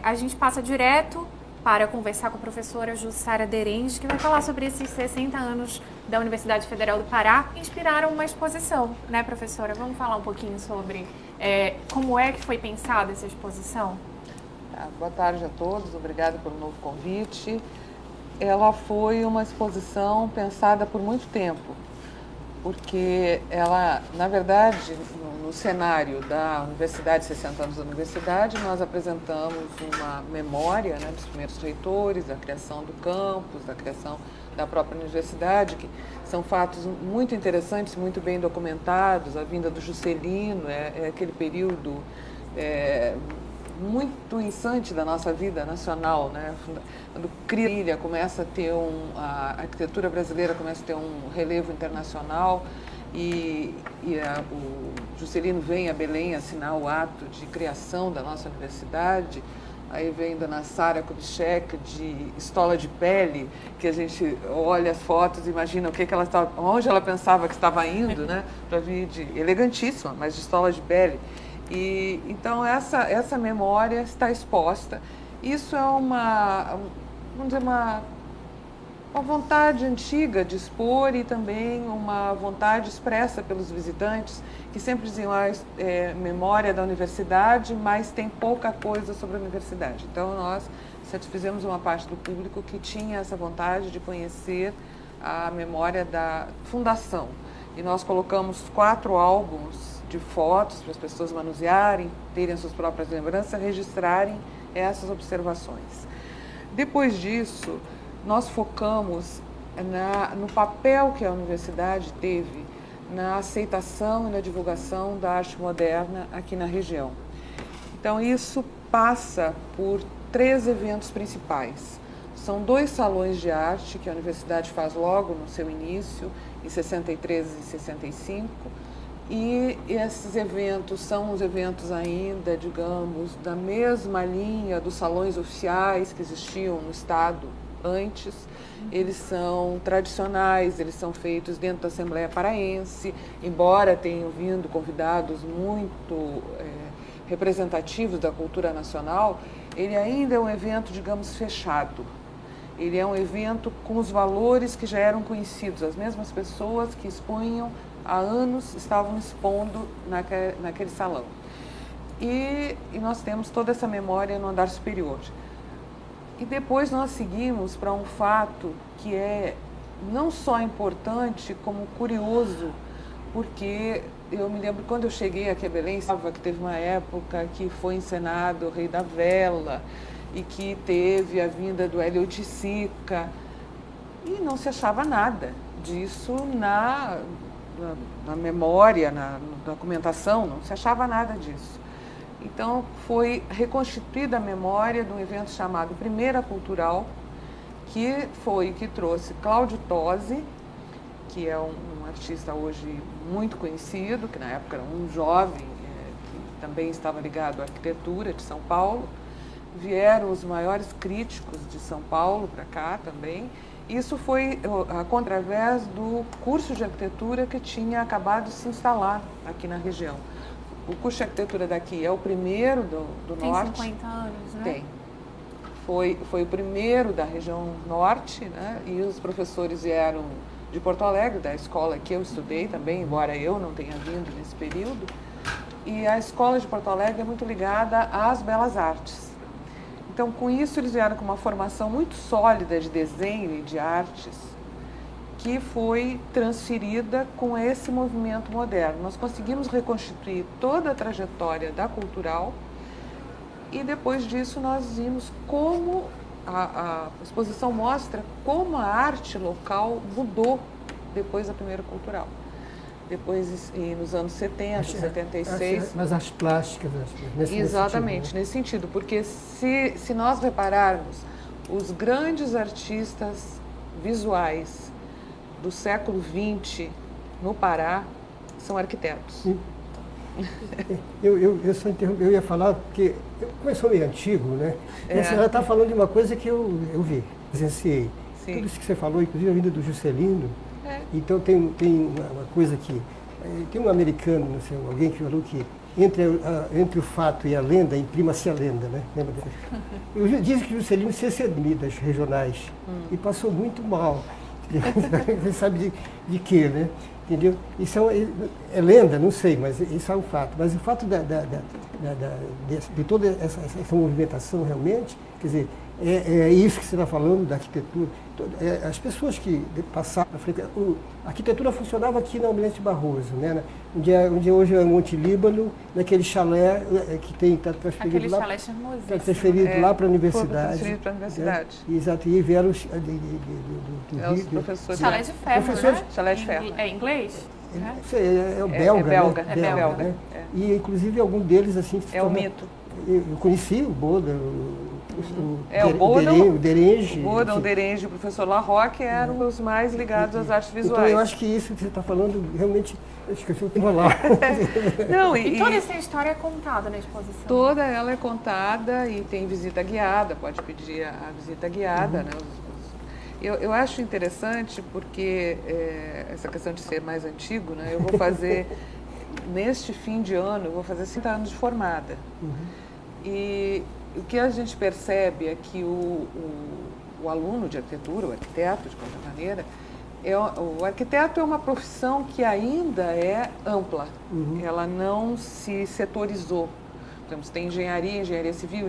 A gente passa direto para conversar com a professora Jussara Derens, que vai falar sobre esses 60 anos da Universidade Federal do Pará, que inspiraram uma exposição, né, professora? Vamos falar um pouquinho sobre como é que foi pensada essa exposição? Boa tarde a todos, obrigada pelo novo convite. Ela foi uma exposição pensada por muito tempo, porque ela, na verdade, no cenário da Universidade, 60 anos da Universidade, nós apresentamos uma memória, né, dos primeiros reitores, da criação do campus, da criação da própria universidade, que são fatos muito interessantes, muito bem documentados. A vinda do Juscelino é aquele período muito insante da nossa vida nacional, né? Quando cria a ilha, começa a ter a arquitetura brasileira começa a ter um relevo internacional e o Juscelino vem a Belém assinar o ato de criação da nossa universidade. Aí vem Dona Sara Kubitschek de estola de pele, que a gente olha as fotos e imagina onde ela pensava que estava indo, né? Para vir elegantíssima, mas de estola de pele. E então essa memória está exposta. Isso é uma vontade antiga de expor e também uma vontade expressa pelos visitantes, que sempre diziam memória da universidade, mas tem pouca coisa sobre a universidade. Então nós satisfizemos uma parte do público que tinha essa vontade de conhecer a memória da fundação. E nós colocamos 4 álbuns de fotos para as pessoas manusearem, terem as suas próprias lembranças, registrarem essas observações. Depois disso, nós focamos no papel que a universidade teve na aceitação e na divulgação da arte moderna aqui na região. Então, isso passa por 3 eventos principais. São 2 salões de arte que a universidade faz logo no seu início, em 63 e 65, e esses eventos são os eventos ainda, digamos, da mesma linha dos salões oficiais que existiam no Estado antes. Eles são tradicionais, eles são feitos dentro da Assembleia Paraense, embora tenham vindo convidados muito representativos da cultura nacional, ele ainda é um evento, digamos, fechado. Ele é um evento com os valores que já eram conhecidos, as mesmas pessoas que expunham há anos estavam expondo naquele salão. E nós temos toda essa memória no andar superior. E depois nós seguimos para um fato que é não só importante, como curioso, porque eu me lembro quando eu cheguei aqui a Belém, que teve uma época que foi encenado o Rei da Vela e que teve a vinda do Hélio Oiticica, e não se achava nada disso na memória, na documentação, não se achava nada disso. Então, foi reconstituída a memória de um evento chamado Primeira Cultural, que trouxe Cláudio Tosi, que é um artista hoje muito conhecido, que na época era um jovem, que também estava ligado à arquitetura de São Paulo. Vieram os maiores críticos de São Paulo para cá também. Isso foi através do curso de arquitetura que tinha acabado de se instalar aqui na região. O curso de arquitetura daqui é o primeiro do norte. Tem 50 anos, né? Tem. Foi o primeiro da região norte, né? E os professores vieram de Porto Alegre, da escola que eu estudei também, embora eu não tenha vindo nesse período. E a escola de Porto Alegre é muito ligada às belas artes. Então, com isso, eles vieram com uma formação muito sólida de desenho e de artes, que foi transferida com esse movimento moderno. Nós conseguimos reconstituir toda a trajetória da cultural e depois disso nós vimos como a exposição mostra como a arte local mudou depois da Primeira Cultural. Depois, nos anos 70, 76... Mas as plásticas, exatamente, nesse sentido, porque se nós repararmos, os grandes artistas visuais do século XX no Pará são arquitetos. Eu ia falar, porque como eu sou meio antigo, né? E a senhora está falando de uma coisa que eu vi, presenciei. Sim. Tudo isso que você falou, inclusive a vinda do Juscelino. Então tem uma coisa que... Tem um americano, não sei, alguém que falou que entre o fato e a lenda, imprima-se a lenda, né? Dizem que Juscelino se excedeu das regionais e passou muito mal. Você sabe de quê, né? Entendeu? Isso é lenda, não sei, mas isso é um fato. Mas o fato de toda essa movimentação realmente, quer dizer, é isso que você está falando da arquitetura. As pessoas que passaram a arquitetura funcionava aqui na Almirante Barroso, né? Onde hoje é Monte Líbano, naquele chalé que está transferido aquele lá. Chalé charmosíssimo. Está transferido lá para a universidade. Transferido para a universidade. Né? Exato, e vieram os os professores. Chalé de ferro, professores, né? Chalé de ferro. É inglês? É o belga, belga, né? é belga. Né? É. E inclusive algum deles assim. É o mito. Eu conheci o Boda, o Derenge. O Boda, o Derenge e o professor Larroque eram os mais ligados às artes visuais. Então eu acho que isso que você está falando realmente. Acho que eu vou lá. Não, e toda essa história é contada na exposição. Toda ela é contada e tem visita guiada, pode pedir a visita guiada, né? Eu acho interessante porque essa questão de ser mais antigo, né? Eu vou fazer, neste fim de ano, eu vou fazer 50 anos de formada. E o que a gente percebe é que o aluno de arquitetura, o arquiteto, de qualquer maneira, o arquiteto é uma profissão que ainda é ampla, ela não se setorizou. Tem engenharia civil,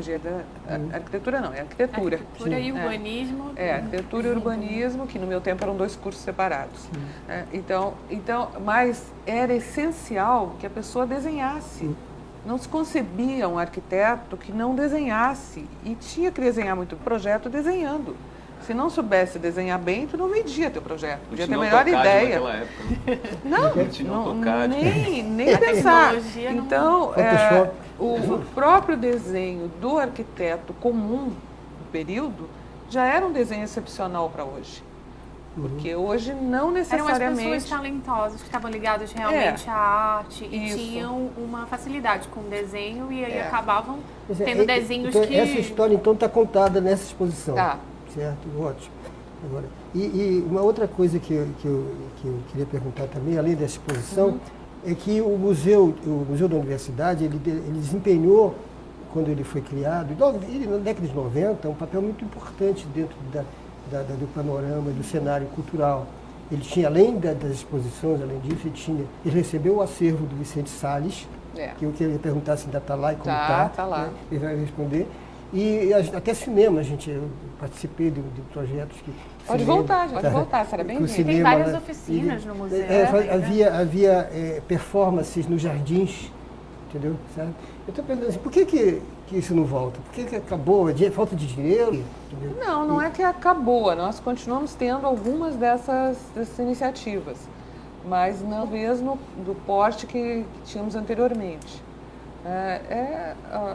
arquitetura não, é arquitetura. Arquitetura e urbanismo. Arquitetura e urbanismo, que no meu tempo eram 2 cursos separados. Então, mas era essencial que a pessoa desenhasse. Não se concebia um arquiteto que não desenhasse, e tinha que desenhar muito projeto desenhando. Se não soubesse desenhar bem, tu não vendia teu projeto. Podia ter a melhor ideia. Nem pensar. Então, o próprio desenho do arquiteto comum do período já era um desenho excepcional para hoje. Porque hoje não necessariamente... Eram as pessoas talentosas que estavam ligadas realmente à arte e tinham uma facilidade com o desenho e aí acabavam tendo desenhos então, que... Essa história, então, está contada nessa exposição. Tá. Certo? Ótimo. Agora, e uma outra coisa que eu queria perguntar também, além dessa exposição, é que o museu da universidade, ele desempenhou, quando ele foi criado, na década de 90, um papel muito importante dentro do panorama, do cenário cultural. Ele tinha, além das exposições, além disso, ele recebeu o acervo do Vicente Salles, que eu queria perguntar se ainda está lá e como está. Está lá. Né? Ele vai responder. E até cinema, eu participei de projetos que... Pode voltar, será bem-vindo. Tem várias oficinas no museu. Havia performances nos jardins, entendeu? Sabe? Eu estou perguntando assim, por que isso não volta? Por que acabou? Falta de dinheiro? Entendeu? Não é que acabou. Nós continuamos tendo algumas dessas iniciativas, mas não mesmo do porte que tínhamos anteriormente.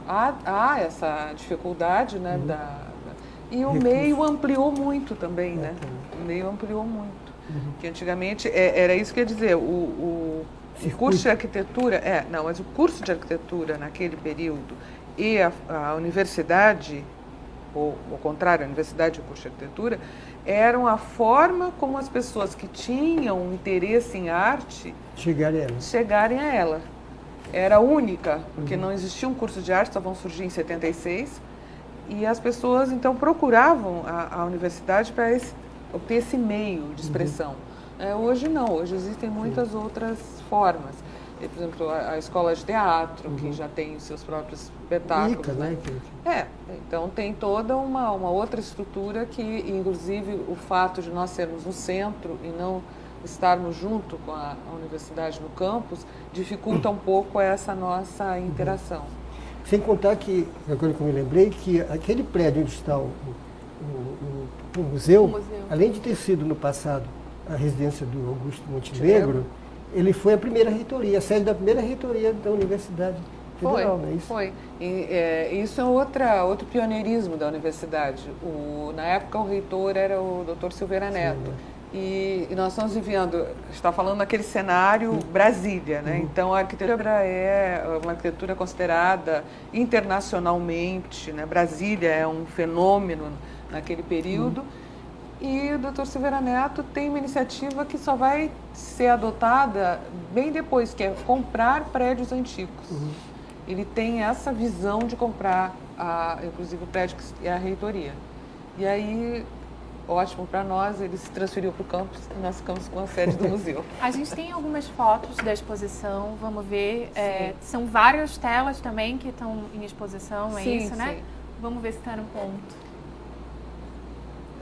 Há essa dificuldade, né, e o meio ampliou muito também, né? O meio ampliou muito. Que antigamente, era isso que eu ia dizer, o curso de arquitetura, mas o curso de arquitetura naquele período e a universidade, ou ao contrário, a universidade e o curso de arquitetura, eram a forma como as pessoas que tinham interesse em arte chegarem a ela. Era única, porque não existia um curso de arte, só vão surgir em 76, e as pessoas então procuravam a universidade para obter esse meio de expressão. Hoje não, hoje existem muitas outras formas. Por exemplo, a escola de teatro, que já tem os seus próprios espetáculos. Né? Então tem toda uma outra estrutura que, inclusive, o fato de nós sermos no centro e não estarmos junto com a universidade no campus, dificulta um pouco essa nossa interação. Sem contar que, agora que eu me lembrei, que aquele prédio onde está o museu, além de ter sido no passado a residência do Augusto Montenegro, ele foi a primeira reitoria, a sede da primeira reitoria da Universidade Federal, não é isso? Foi. Isso é outro pioneirismo da universidade. Na época o reitor era o Dr. Silveira Neto. E nós estamos vivendo, está falando naquele cenário Brasília, né? Então a arquitetura é uma arquitetura considerada internacionalmente, né? Brasília é um fenômeno naquele período. E o Dr. Silveira Neto tem uma iniciativa que só vai ser adotada bem depois, que é comprar prédios antigos. Ele tem essa visão de comprar, inclusive, o prédio que é a reitoria. E aí, ótimo para nós, ele se transferiu para o campus e nós ficamos com a sede do museu. A gente tem algumas fotos da exposição, vamos ver. São várias telas também que estão em exposição, é isso, né? Vamos ver se está no ponto.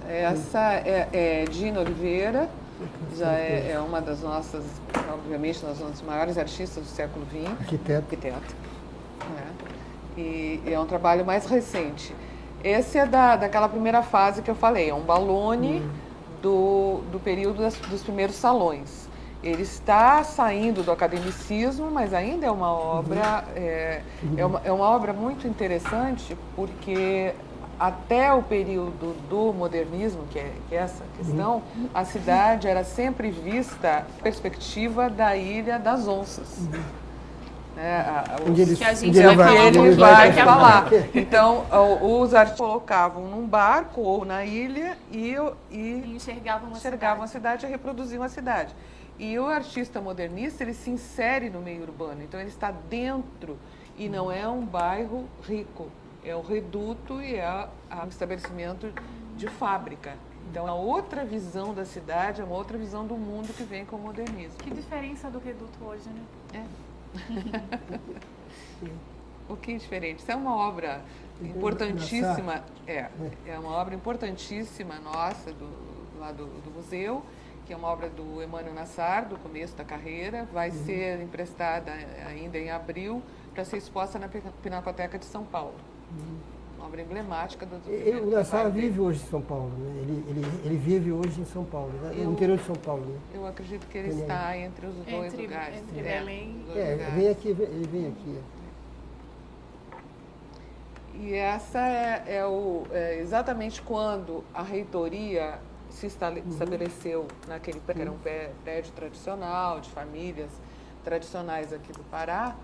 Essa é Dina Oliveira, já é uma das nossas, obviamente, uma das maiores artistas do século XX. Arquiteta. E é um trabalho mais recente. Esse é daquela primeira fase que eu falei, é um balone do período dos primeiros salões. Ele está saindo do academicismo, mas ainda é uma obra, é uma obra muito interessante, porque até o período do modernismo, que é essa questão, a cidade era sempre vista a perspectiva da Ilha das Onças. Que a gente vai falar. Então, os artistas colocavam num barco ou na ilha e enxergavam a cidade e reproduziam a cidade. E o artista modernista, ele se insere no meio urbano, então ele está dentro e não é um bairro rico. É o reduto e é um estabelecimento de fábrica. Então, é uma outra visão da cidade, é uma outra visão do mundo que vem com o modernismo. Que diferença do reduto hoje, né? Um pouquinho diferente. Isso é uma obra importantíssima. É uma obra importantíssima nossa, lá do museu, que é uma obra do Emmanuel Nassar, do começo da carreira. Vai ser emprestada ainda em abril para ser exposta na Pinacoteca de São Paulo. Uma obra emblemática do O Nassar vive hoje em São Paulo, né? Ele vive hoje em São Paulo, né? No interior de São Paulo. Né? Eu acredito que ele está entre os dois lugares. Entre Belém e... Ele vem aqui. E essa é exatamente quando a reitoria se estabeleceu naquele que era um prédio tradicional, de famílias tradicionais aqui do Pará.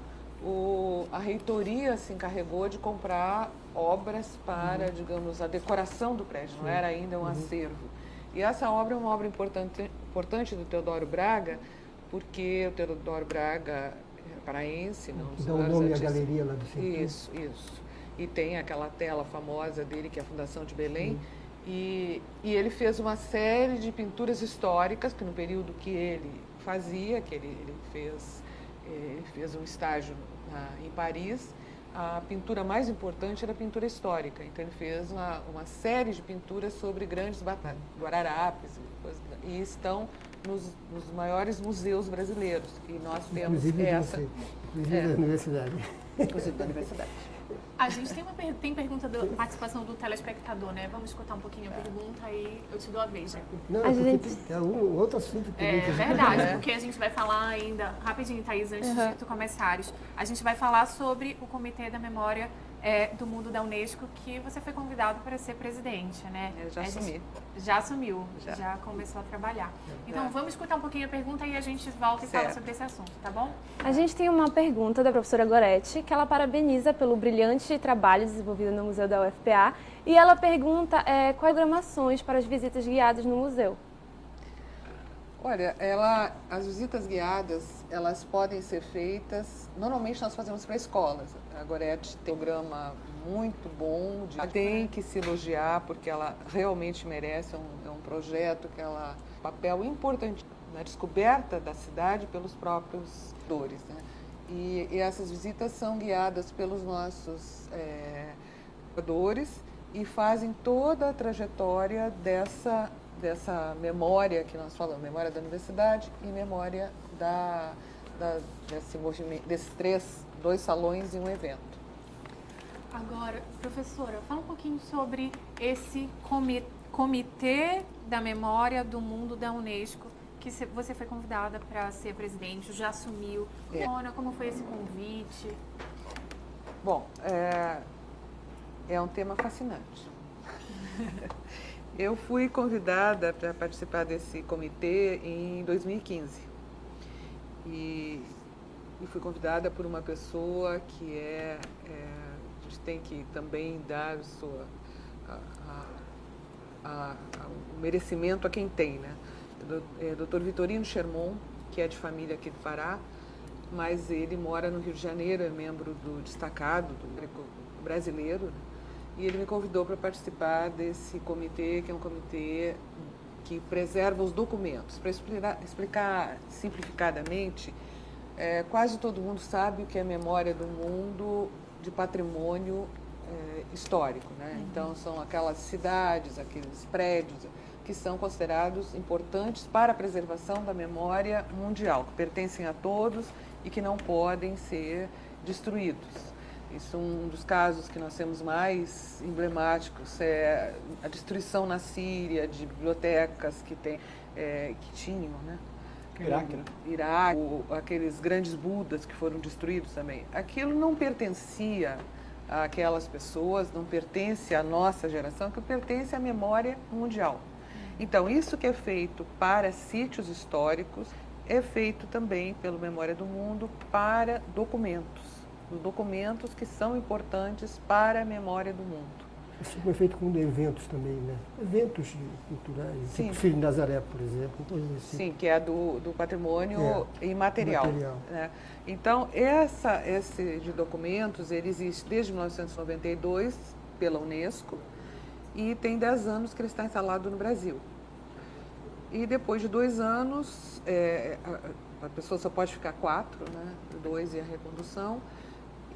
A reitoria se encarregou de comprar obras para, digamos, a decoração do prédio, não era ainda um acervo. E essa obra é uma obra importante do Teodoro Braga, porque o Teodoro Braga é paraense, não dá o nome à galeria lá do centro. Isso. E tem aquela tela famosa dele, que é a Fundação de Belém. E ele fez uma série de pinturas históricas, que no período que ele fazia, que ele fez um estágio em Paris, a pintura mais importante era a pintura histórica. Então, ele fez uma série de pinturas sobre grandes batalhas, Guararapes, e estão nos maiores museus brasileiros. E nós temos inclusive da universidade. Inclusive da universidade. A gente tem pergunta da participação do telespectador, né? Vamos escutar um pouquinho a pergunta e eu te dou a vez. Não, é um outro assunto. É verdade, porque a gente vai falar ainda, rapidinho, Thaís, antes de tu começares, a gente vai falar sobre o Comitê da Memória do Mundo da Unesco, que você foi convidado para ser presidente, né? Eu já assumi. Já assumiu, já começou a trabalhar. Então, vamos escutar um pouquinho a pergunta e a gente volta e fala sobre esse assunto, tá bom? A gente tem uma pergunta da professora Goretti, que ela parabeniza pelo brilhante trabalho desenvolvido no Museu da UFPA, e ela pergunta quais programações para as visitas guiadas no museu. Olha, as visitas guiadas, elas podem ser feitas, normalmente nós fazemos para escolas. A Goretti tem um programa muito bom, tem que se elogiar, porque ela realmente merece, é um projeto que ela papel importante na descoberta da cidade pelos próprios dores, né? E essas visitas são guiadas pelos nossos curadores e fazem toda a trajetória dessa memória que nós falamos, memória da universidade e memória desse movimento, desses dois salões e um evento. Agora, professora, fala um pouquinho sobre esse Comitê da Memória do Mundo da Unesco, que você foi convidada para ser presidente, já assumiu. Como foi esse convite? Bom, é um tema fascinante. Eu fui convidada para participar desse comitê em 2015. E fui convidada por uma pessoa que a gente tem que também dar o merecimento a quem tem, né? Dr. Vitorino Sherman, que é de família aqui do Pará, mas ele mora no Rio de Janeiro, é membro do destacado do brasileiro, né? E ele me convidou para participar desse comitê, que é um comitê que preserva os documentos. Para explicar simplificadamente, quase todo mundo sabe o que é memória do mundo de patrimônio histórico, né? Então, são aquelas cidades, aqueles prédios que são considerados importantes para a preservação da memória mundial, que pertencem a todos e que não podem ser destruídos. Isso é um dos casos que nós temos mais emblemáticos, é a destruição na Síria de bibliotecas que tinham, né? Iraque, aqueles grandes Budas que foram destruídos também. Aquilo não pertencia àquelas pessoas, não pertence à nossa geração, que pertence à memória mundial. Então, isso que é feito para sítios históricos é feito também pelo Memória do Mundo para documentos que são importantes para a memória do mundo. Isso foi feito com eventos também, né? Eventos culturais, tipo Filho de Nazaré, por exemplo. Coisas assim. Sim, que é do patrimônio imaterial. Né? Então, esse de documentos, ele existe desde 1992 pela Unesco e tem 10 anos que ele está instalado no Brasil. E depois de 2 anos, a pessoa só pode ficar 4, né? 2 e a recondução.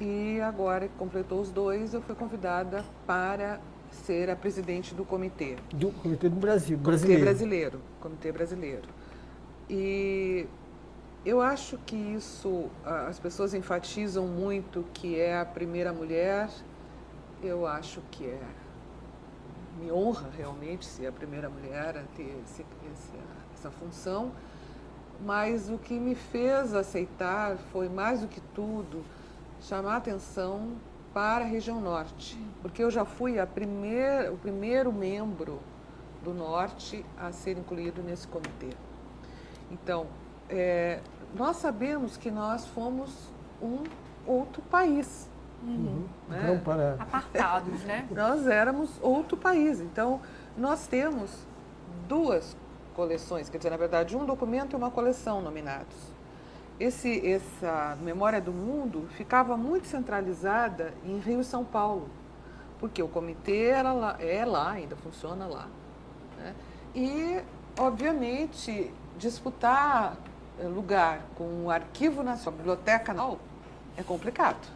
E agora que completou os 2, eu fui convidada para ser a presidente do comitê. Do Comitê do Brasil, Comitê brasileiro. E eu acho que isso, as pessoas enfatizam muito que é a primeira mulher. Eu acho que me honra realmente ser a primeira mulher a ter essa função. Mas o que me fez aceitar foi, mais do que tudo, chamar atenção para a região norte, porque eu já fui o primeiro membro do norte a ser incluído nesse comitê. Então, nós sabemos que nós fomos um outro país. Né? Apartados, né? Nós éramos outro país. Então, nós temos 2 coleções, quer dizer, na verdade, um documento e uma coleção nominados. Essa Memória do Mundo ficava muito centralizada em Rio e São Paulo, porque o comitê é lá, ainda funciona lá. Né? E, obviamente, disputar lugar com o Arquivo Nacional, a Biblioteca Nacional, é complicado,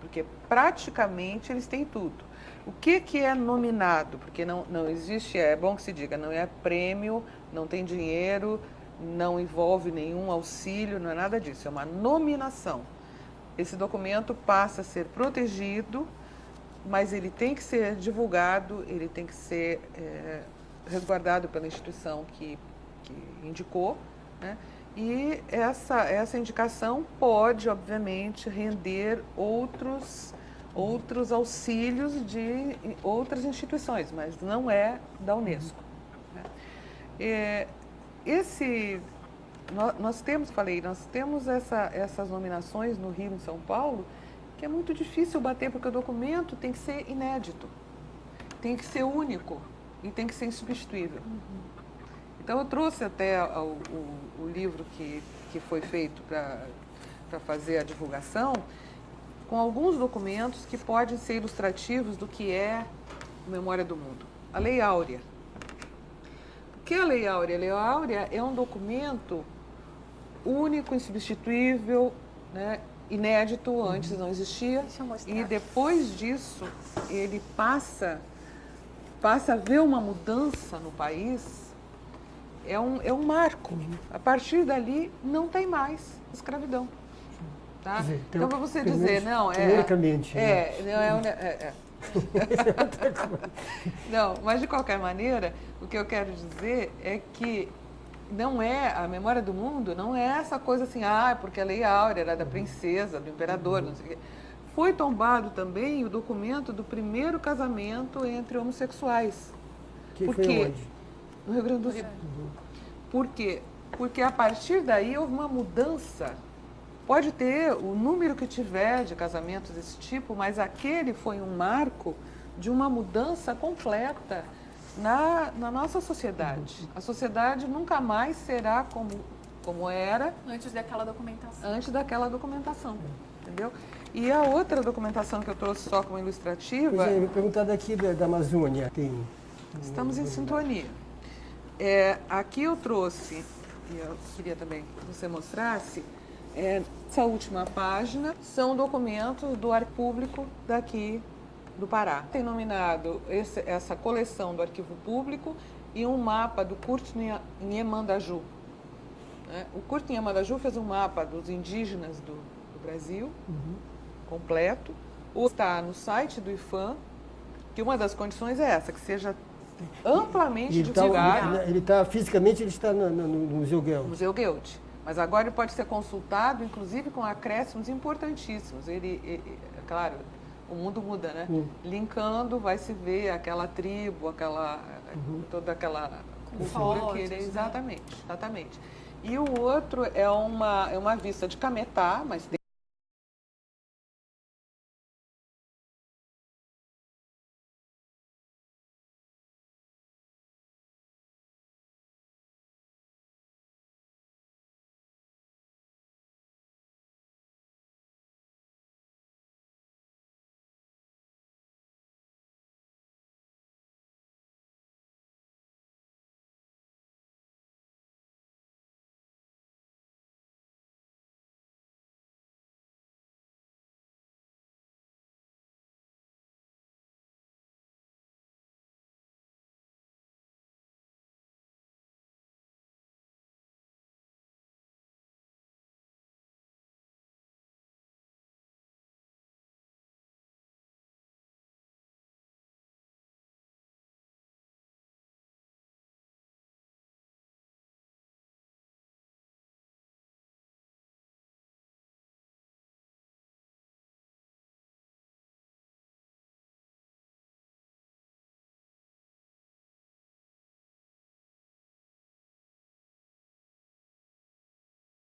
porque praticamente eles têm tudo. O que é nominado? Porque não existe, é bom que se diga, não é prêmio, não tem dinheiro, não envolve nenhum auxílio, não é nada disso, é uma nominação. Esse documento passa a ser protegido, mas ele tem que ser divulgado, ele tem que ser resguardado pela instituição que indicou, né? E essa indicação pode, obviamente, render outros auxílios de outras instituições, mas não é da Unesco. Né? Nós temos essas nominações no Rio e em São Paulo, que é muito difícil bater, porque o documento tem que ser inédito, tem que ser único e tem que ser insubstituível. Então, eu trouxe até o livro que foi feito para fazer a divulgação, com alguns documentos que podem ser ilustrativos do que é Memória do Mundo. A Lei Áurea. O que é a Lei Áurea? A Lei Áurea é um documento único, insubstituível, né, inédito, antes não existia. E depois disso, ele passa a haver uma mudança no país. É um marco. A partir dali, não tem mais escravidão. Tá? Dizer, então, para você dizer, não, teoricamente. Não, mas de qualquer maneira, o que eu quero dizer é que não é, a Memória do Mundo não é essa coisa assim, porque a Lei Áurea era da princesa, do imperador, não sei o quê. Foi tombado também o documento do primeiro casamento entre homossexuais. Que foi onde? No Rio Grande do Sul. Por quê? Porque a partir daí houve uma mudança. Pode ter o número que tiver de casamentos desse tipo, mas aquele foi um marco de uma mudança completa na nossa sociedade. A sociedade nunca mais será como era Antes daquela documentação. Entendeu? E a outra documentação que eu trouxe só como ilustrativa... Pois é, eu vou perguntar daqui da Amazônia. Estamos em sintonia. Aqui eu trouxe, e eu queria também que você mostrasse, essa última página são documentos do Arquivo Público daqui do Pará. Tem nominado essa coleção do Arquivo Público e um mapa do Kurt Nhamandaju. O Kurt Nhamandaju fez um mapa dos indígenas do Brasil, completo. Está no site do IPHAN, que uma das condições é essa, que seja amplamente divulgado. Fisicamente ele está no Museu Guelph. Museu Guelph. Mas agora ele pode ser consultado, inclusive com acréscimos importantíssimos. Claro, o mundo muda, né? Linkando, vai se ver aquela tribo, toda aquela cultura que ele... Exatamente. E o outro é uma vista de Cametá, mas tem